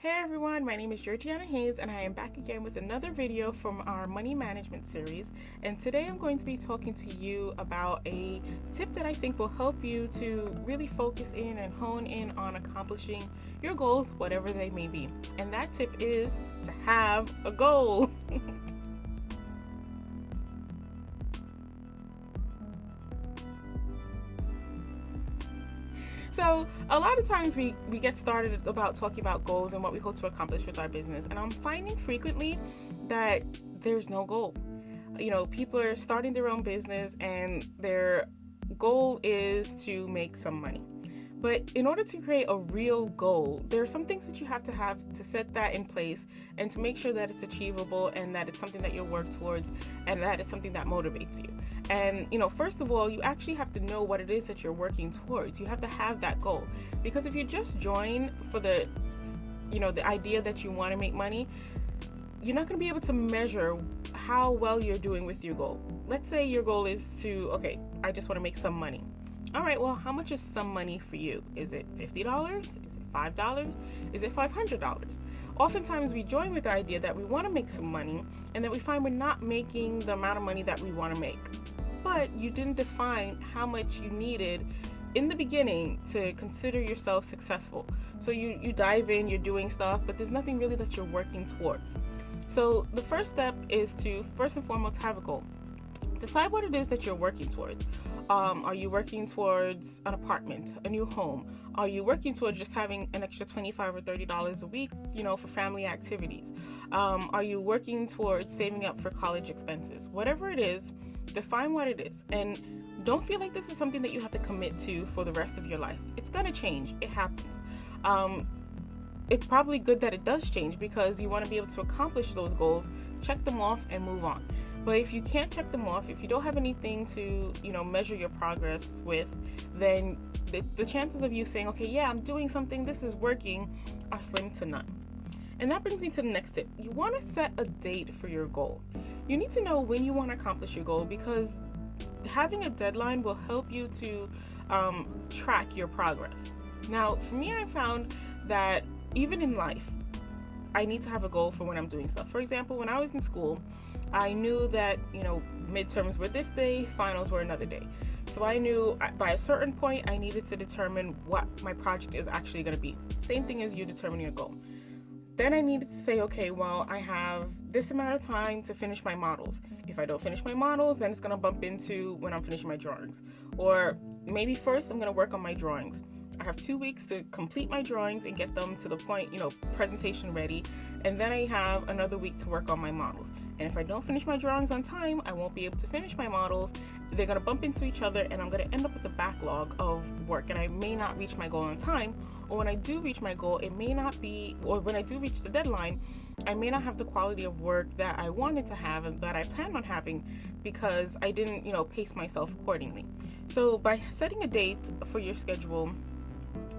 Hey everyone, my name is Georgiana Hayes and I am back again with another video from our money management series. And today I'm going to be talking to you about a tip that I think will help you to really focus in and hone in on accomplishing your goals, whatever they may be. And that tip is to have a goal. So a lot of times we get started about talking about goals and what we hope to accomplish with our business, and I'm finding frequently that there's no goal. People are starting their own business and their goal is to make some money. But in order to create a real goal, there are some things that you have to set that in place and to make sure that it's achievable and that it's something that you'll work towards and that it's something that motivates you. And, first of all, you actually have to know what it is that you're working towards. You have to have that goal. Because if you just join for the idea that you want to make money, you're not going to be able to measure how well you're doing with your goal. Let's say your goal is I just want to make some money. All right, well, how much is some money for you? Is it $50? Is it $5? Is it $500? Oftentimes we join with the idea that we want to make some money and that we find we're not making the amount of money that we want to make. But you didn't define how much you needed in the beginning to consider yourself successful. So you dive in, you're doing stuff, but there's nothing really that you're working towards. So the first step is to first and foremost have a goal. Decide what it is that you're working towards. Are you working towards an apartment, a new home? Are you working towards just having an extra $25 or $30 a week, for family activities? Are you working towards saving up for college expenses? Whatever it is, define what it is. And don't feel like this is something that you have to commit to for the rest of your life. It's going to change. It happens. It's probably good that it does change because you want to be able to accomplish those goals, check them off, and move on. But if you can't check them off, if you don't have anything to, measure your progress with, then the chances of you saying, okay, yeah, I'm doing something, this is working, are slim to none. And that brings me to the next tip. You want to set a date for your goal. You need to know when you want to accomplish your goal because having a deadline will help you to track your progress. Now, for me, I found that even in life, I need to have a goal for when I'm doing stuff. For example, when I was in school, I knew that, midterms were this day, finals were another day. So I knew by a certain point, I needed to determine what my project is actually going to be. Same thing as you determining your goal. Then I needed to say, okay, well, I have this amount of time to finish my models. If I don't finish my models, then it's going to bump into when I'm finishing my drawings. Or maybe first I'm going to work on my drawings. I have 2 weeks to complete my drawings and get them to the point, presentation ready. And then I have another week to work on my models. And if I don't finish my drawings on time, I won't be able to finish my models. They're going to bump into each other and I'm going to end up with a backlog of work and I may not reach my goal on time. Or when I do reach my goal, it may not be, or when I do reach the deadline, I may not have the quality of work that I wanted to have and that I planned on having because I didn't, pace myself accordingly. So by setting a date for your schedule,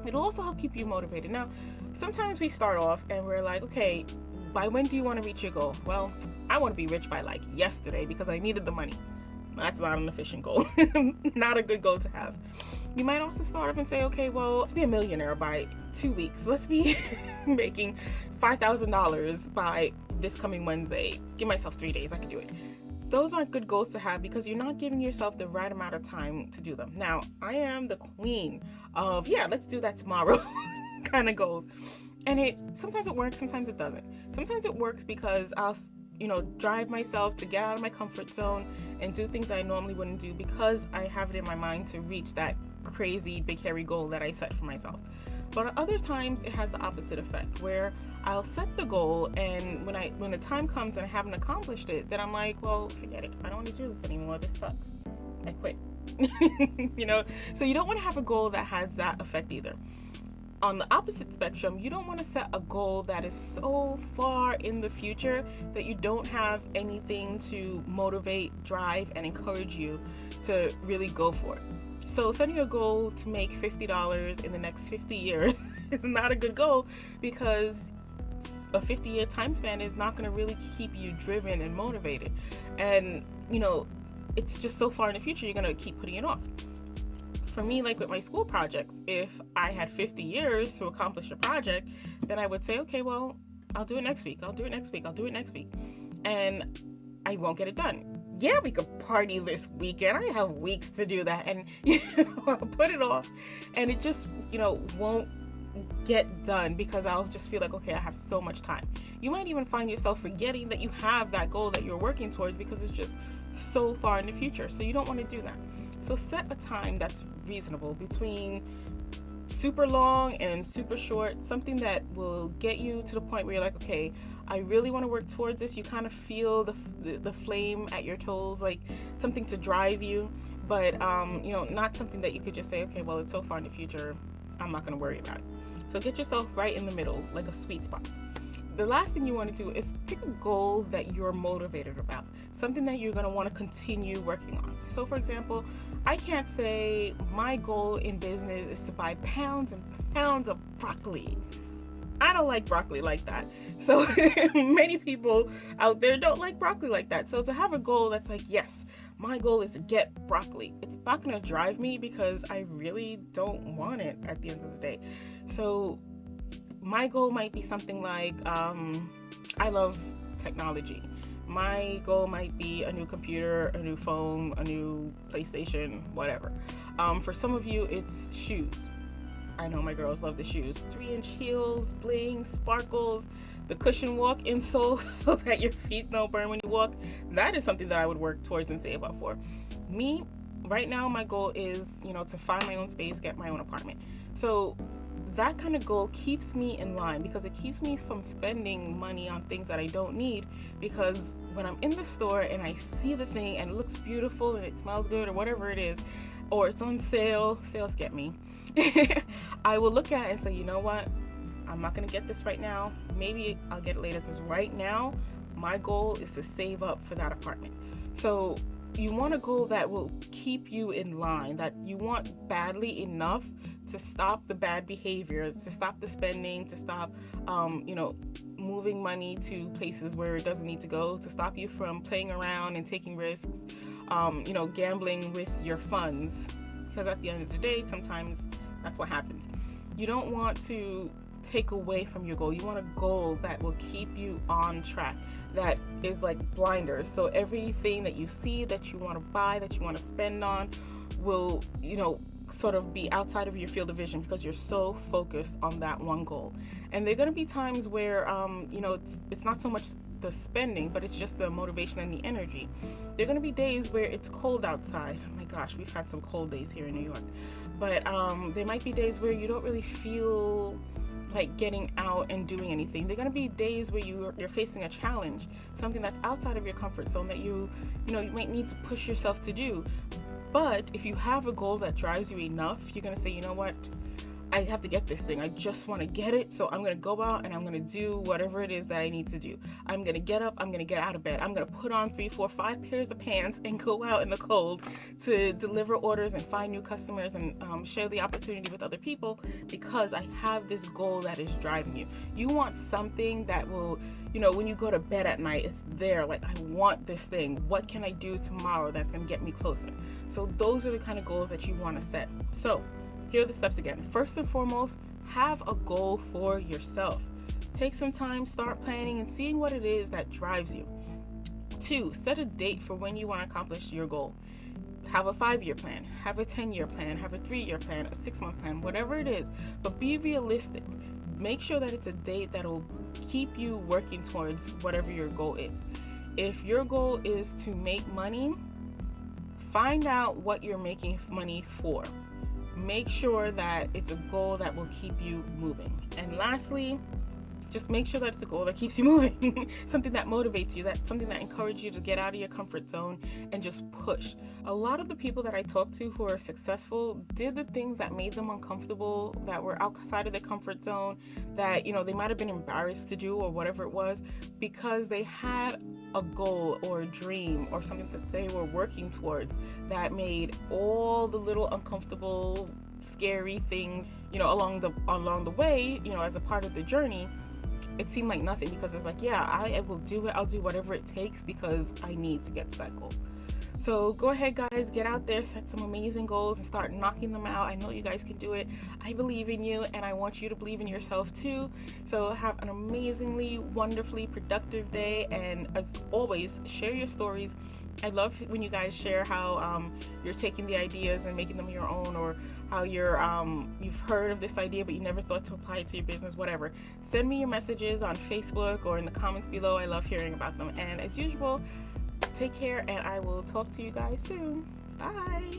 it'll also help keep you motivated. Now, sometimes we start off and we're like, okay, by when do you want to reach your goal? Well, I want to be rich by yesterday because I needed the money. That's not an efficient goal. Not a good goal to have. You might also start off and say, okay, well, let's be a millionaire by 2 weeks. Let's be making $5,000 by this coming Wednesday. Give myself 3 days. I can do it. Those aren't good goals to have because you're not giving yourself the right amount of time to do them. Now, I am the queen of, let's do that tomorrow kind of goals. And sometimes it works, sometimes it doesn't. Sometimes it works because I'll, drive myself to get out of my comfort zone and do things I normally wouldn't do because I have it in my mind to reach that crazy big hairy goal that I set for myself. But other times it has the opposite effect where I'll set the goal and when the time comes and I haven't accomplished it, then I'm like, well, forget it. I don't want to do this anymore. This sucks. I quit. So you don't want to have a goal that has that effect either. On the opposite spectrum, you don't want to set a goal that is so far in the future that you don't have anything to motivate, drive, and encourage you to really go for it. So setting a goal to make $50 in the next 50 years is not a good goal because a 50-year time span is not going to really keep you driven and motivated. And, it's just so far in the future, you're going to keep putting it off. For me, like with my school projects, if I had 50 years to accomplish a project, then I would say, okay, well, I'll do it next week. I'll do it next week. I'll do it next week. And I won't get it done. Yeah, we could party this weekend. I have weeks to do that. And, I'll put it off. And it just, won't get done because I'll just feel like, okay, I have so much time. You might even find yourself forgetting that you have that goal that you're working towards because it's just so far in the future. So you don't want to do that. So set a time that's reasonable between super long and super short, something that will get you to the point where you're like, okay, I really want to work towards this. You kind of feel the flame at your toes, like something to drive you, but not something that you could just say, okay, well, it's so far in the future, I'm not going to worry about it. So get yourself right in the middle, like a sweet spot. The last thing you want to do is pick a goal that you're motivated about, something that you're going to want to continue working on. So for example, I can't say my goal in business is to buy pounds and pounds of broccoli. I don't like broccoli like that. So many people out there don't like broccoli like that. So to have a goal that's like, yes, my goal is to get broccoli, it's not going to drive me because I really don't want it at the end of the day. So my goal might be something like, I love technology. My goal might be a new computer, a new phone, a new PlayStation, whatever. For some of you, it's shoes. I know my girls love the shoes. 3-inch heels, bling, sparkles, the cushion walk insole so that your feet don't burn when you walk. That is something that I would work towards and save up for. Me, right now, my goal is, to find my own space, get my own apartment. So that kind of goal keeps me in line because it keeps me from spending money on things that I don't need, because when I'm in the store and I see the thing and it looks beautiful and it smells good or whatever it is, or it's on sale, sales get me, I will look at it and say, you know what, I'm not going to get this right now. Maybe I'll get it later, because right now my goal is to save up for that apartment. So you want a goal that will keep you in line, that you want badly enough to stop the bad behavior, to stop the spending, to stop, moving money to places where it doesn't need to go, to stop you from playing around and taking risks, gambling with your funds. Because at the end of the day, sometimes that's what happens. You don't want to take away from your goal. You want a goal that will keep you on track, that is like blinders. So everything that you see that you want to buy, that you want to spend on, will, sort of be outside of your field of vision because you're so focused on that one goal. And there are going to be times where, it's not so much the spending, but it's just the motivation and the energy. There are going to be days where it's cold outside. Oh my gosh, we've had some cold days here in New York. But there might be days where you don't really feel like getting out and doing anything. There are going to be days where you're facing a challenge, something that's outside of your comfort zone that you might need to push yourself to do. But if you have a goal that drives you enough, you're going to say, you know what, I have to get this thing. I just want to get it. So I'm going to go out and I'm going to do whatever it is that I need to do. I'm going to get up. I'm going to get out of bed. I'm going to put on 3, 4, 5 pairs of pants and go out in the cold to deliver orders and find new customers and share the opportunity with other people, because I have this goal that is driving you. You want something that will, when you go to bed at night, it's there. Like, I want this thing. What can I do tomorrow that's going to get me closer? So those are the kind of goals that you want to set. So here are the steps again. First and foremost, have a goal for yourself. Take some time, start planning and seeing what it is that drives you. 2, set a date for when you want to accomplish your goal. Have a 5-year plan, have a 10-year plan, have a 3-year plan, a 6-month plan, whatever it is, but be realistic. Make sure that it's a date that will keep you working towards whatever your goal is. If your goal is to make money, find out what you're making money for. Make sure that it's a goal that will keep you moving. And lastly, just make sure that it's a goal that keeps you moving. Something that motivates you, something that encourages you to get out of your comfort zone and just push. A lot of the people that I talk to who are successful did the things that made them uncomfortable, that were outside of their comfort zone, that they might have been embarrassed to do or whatever it was, because they had a goal or a dream or something that they were working towards that made all the little uncomfortable, scary things, along the way, as a part of the journey, it seemed like nothing, because it's like, yeah, I will do it. I'll do whatever it takes because I need to get to that goal. So go ahead, guys, get out there, set some amazing goals, and start knocking them out. I know you guys can do it. I believe in you, and I want you to believe in yourself too. So have an amazingly, wonderfully productive day, and as always, share your stories. I love when you guys share how you're taking the ideas and making them your own, or how you've heard of this idea but you never thought to apply it to your business. Whatever. Send me your messages on Facebook or in the comments below. I love hearing about them. And as usual, take care, and I will talk to you guys soon. Bye.